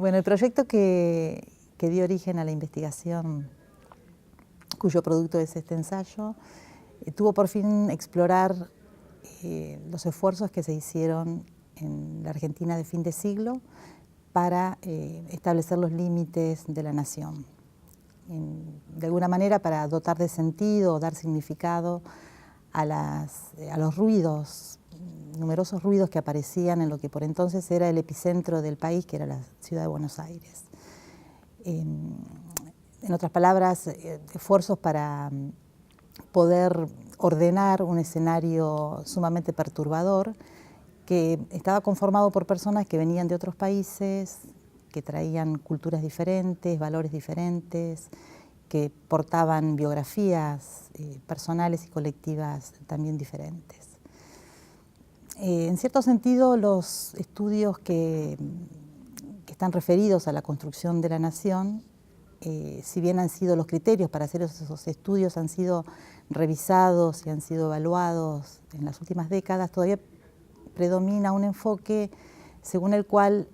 Bueno, el proyecto que dio origen a la investigación, cuyo producto es este ensayo, tuvo por fin explorar los esfuerzos que se hicieron en la Argentina de fin de siglo para establecer los límites de la nación. De alguna manera para dotar de sentido o dar significado a los ruidos, numerosos ruidos que aparecían en lo que por entonces era el epicentro del país, que era la ciudad de Buenos Aires. En otras palabras, esfuerzos para poder ordenar un escenario sumamente perturbador que estaba conformado por personas que venían de otros países, que traían culturas diferentes, valores diferentes, que portaban biografías personales y colectivas también diferentes. En cierto sentido, los estudios que están referidos a la construcción de la nación, si bien han sido los criterios para hacer esos estudios, han sido revisados y han sido evaluados en las últimas décadas, todavía predomina un enfoque según el cual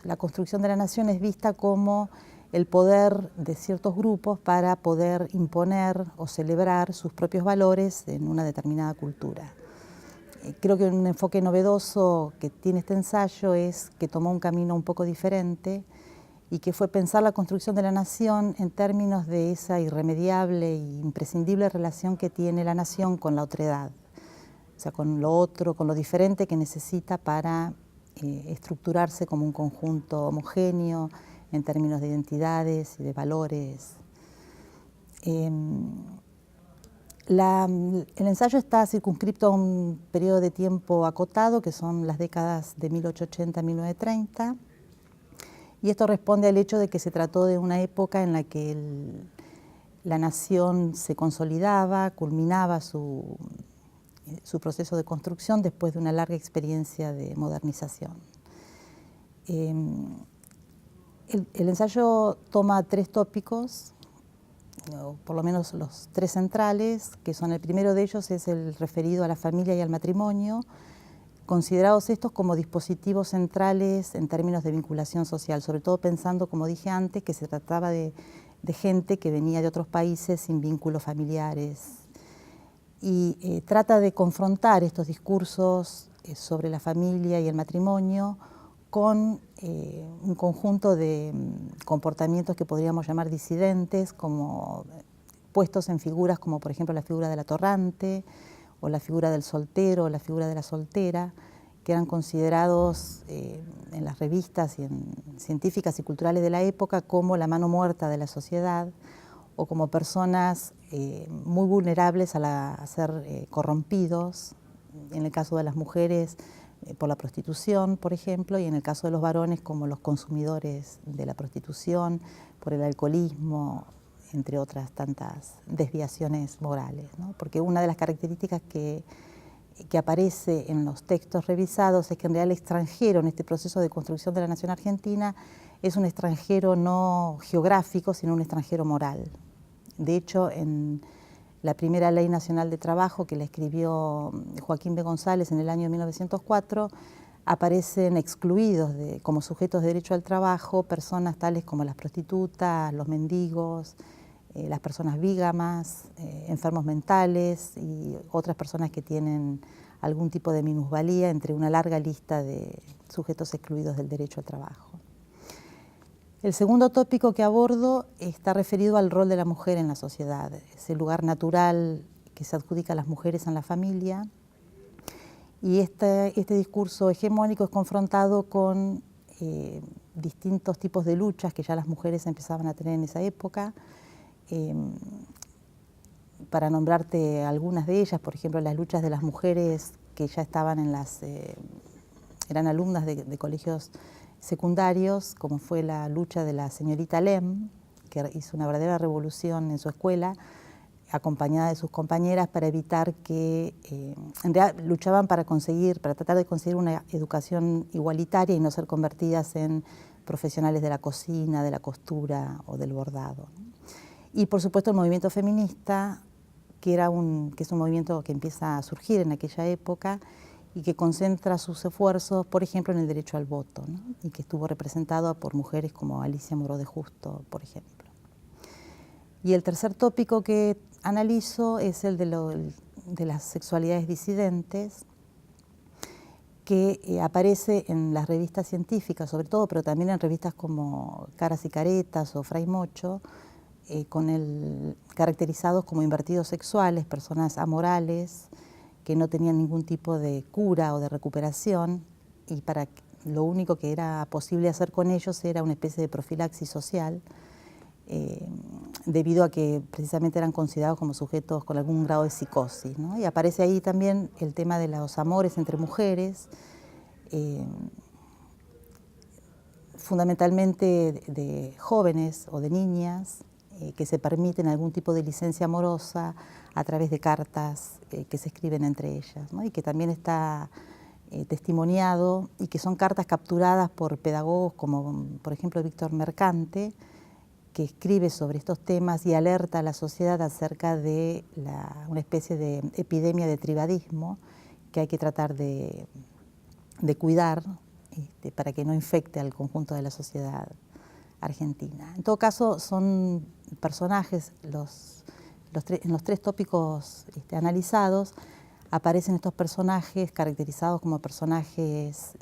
la construcción de la nación es vista como el poder de ciertos grupos para poder imponer o celebrar sus propios valores en una determinada cultura. Creo que un enfoque novedoso que tiene este ensayo es que tomó un camino un poco diferente y que fue pensar la construcción de la nación en términos de esa irremediable e imprescindible relación que tiene la nación con la otredad, o sea, con lo otro, con lo diferente que necesita para estructurarse como un conjunto homogéneo en términos de identidades y de valores. El ensayo está circunscripto a un periodo de tiempo acotado, que son las décadas de 1880 a 1930, y esto responde al hecho de que se trató de una época en la que la nación se consolidaba, culminaba su proceso de construcción después de una larga experiencia de modernización. El ensayo toma tres tópicos, o por lo menos los tres centrales, que son el primero de ellos es el referido a la familia y al matrimonio, considerados estos como dispositivos centrales en términos de vinculación social, sobre todo pensando, como dije antes, que se trataba de gente que venía de otros países sin vínculos familiares. Y trata de confrontar estos discursos sobre la familia y el matrimonio con un conjunto de comportamientos que podríamos llamar disidentes, como puestos en figuras como por ejemplo la figura del atorrante, o la figura del soltero, o la figura de la soltera, que eran considerados en las revistas y en científicas y culturales de la época como la mano muerta de la sociedad, o como personas muy vulnerables a ser corrompidos, en el caso de las mujeres por la prostitución, por ejemplo, y en el caso de los varones como los consumidores de la prostitución, por el alcoholismo, entre otras tantas desviaciones morales, ¿no? Porque una de las características que aparece en los textos revisados es que en realidad el extranjero en este proceso de construcción de la nación argentina es un extranjero no geográfico, sino un extranjero moral. De hecho, en la primera Ley Nacional de Trabajo que la escribió Joaquín B. González en el año 1904, aparecen excluidos como sujetos de derecho al trabajo personas tales como las prostitutas, los mendigos, las personas vígamas, enfermos mentales y otras personas que tienen algún tipo de minusvalía entre una larga lista de sujetos excluidos del derecho al trabajo. El segundo tópico que abordo está referido al rol de la mujer en la sociedad, ese lugar natural que se adjudica a las mujeres en la familia, y este discurso hegemónico es confrontado con distintos tipos de luchas que ya las mujeres empezaban a tener en esa época. Para nombrarte algunas de ellas, por ejemplo, las luchas de las mujeres que ya estaban eran alumnas de colegios secundarios, como fue la lucha de la señorita Lem, que hizo una verdadera revolución en su escuela, acompañada de sus compañeras para evitar que, en realidad luchaban para tratar de conseguir una educación igualitaria y no ser convertidas en profesionales de la cocina, de la costura o del bordado. Y por supuesto el movimiento feminista, que es un movimiento que empieza a surgir en aquella época y que concentra sus esfuerzos, por ejemplo, en el derecho al voto, ¿no? Y que estuvo representado por mujeres como Alicia Moró de Justo, por ejemplo. Y el tercer tópico que analizo es el de las sexualidades disidentes, que aparece en las revistas científicas, sobre todo, pero también en revistas como Caras y Caretas o Fray Mocho, caracterizados como invertidos sexuales, personas amorales, que no tenían ningún tipo de cura o de recuperación, y lo único que era posible hacer con ellos era una especie de profilaxis social, debido a que precisamente eran considerados como sujetos con algún grado de psicosis, ¿no? Y aparece ahí también el tema de los amores entre mujeres, fundamentalmente de jóvenes o de niñas, que se permiten algún tipo de licencia amorosa a través de cartas que se escriben entre ellas, ¿no? Y que también está testimoniado, y que son cartas capturadas por pedagogos como, por ejemplo, Víctor Mercante, que escribe sobre estos temas y alerta a la sociedad acerca de una especie de epidemia de tribadismo que hay que tratar de cuidar para que no infecte al conjunto de la sociedad argentina. En todo caso, son personajes, en los tres tópicos analizados, aparecen estos personajes caracterizados como personajes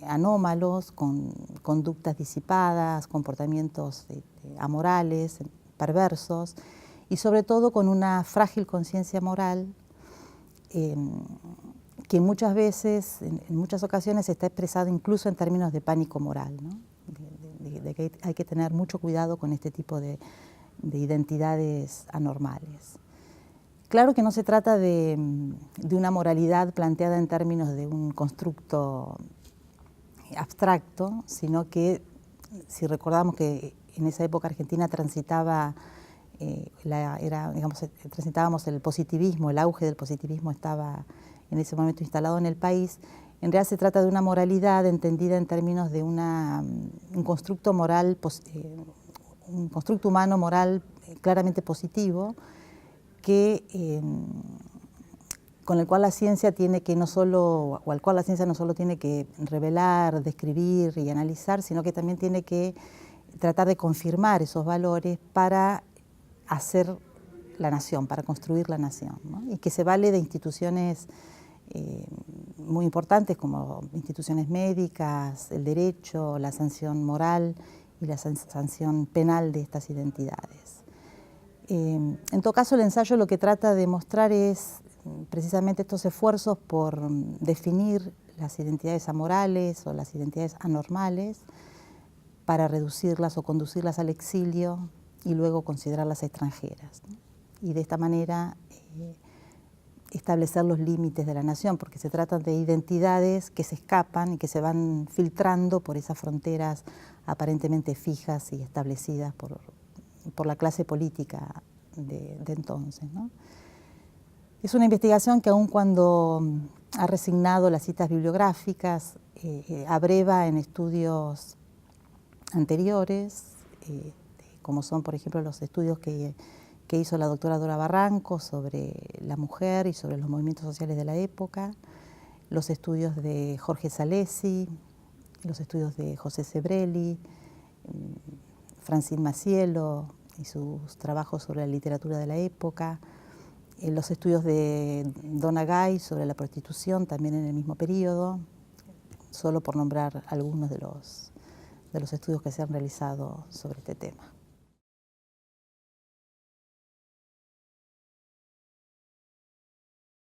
anómalos, con conductas disipadas, comportamientos amorales, perversos, y sobre todo con una frágil conciencia moral que muchas veces, en muchas ocasiones, está expresado incluso en términos de pánico moral, ¿no? De que hay que tener mucho cuidado con este tipo de identidades anormales. Claro que no se trata de una moralidad planteada en términos de un constructo abstracto, sino que, si recordamos que en esa época Argentina transitábamos el positivismo, el auge del positivismo estaba en ese momento instalado en el país. En realidad se trata de una moralidad entendida en términos de un constructo moral, un constructo humano moral claramente positivo, con el cual la ciencia tiene que no solo tiene que revelar, describir y analizar, sino que también tiene que tratar de confirmar esos valores para hacer la nación, para construir la nación, ¿no? Y que se vale de instituciones muy importantes como instituciones médicas, el derecho, la sanción moral y la sanción penal de estas identidades. En todo caso, el ensayo lo que trata de mostrar es precisamente estos esfuerzos por definir las identidades amorales o las identidades anormales para reducirlas o conducirlas al exilio y luego considerarlas extranjeras, ¿no? Y de esta manera establecer los límites de la nación, porque se trata de identidades que se escapan y que se van filtrando por esas fronteras aparentemente fijas y establecidas por la clase política de entonces, ¿no? Es una investigación que, aun cuando ha resignado las citas bibliográficas, abreva en estudios anteriores, como son, por ejemplo, los estudios que hizo la doctora Dora Barranco sobre la mujer y sobre los movimientos sociales de la época, los estudios de Jorge Salesi, los estudios de José Sebrelli, Francine Macielo y sus trabajos sobre la literatura de la época, los estudios de Donna Gay sobre la prostitución también en el mismo periodo, solo por nombrar algunos de los estudios que se han realizado sobre este tema.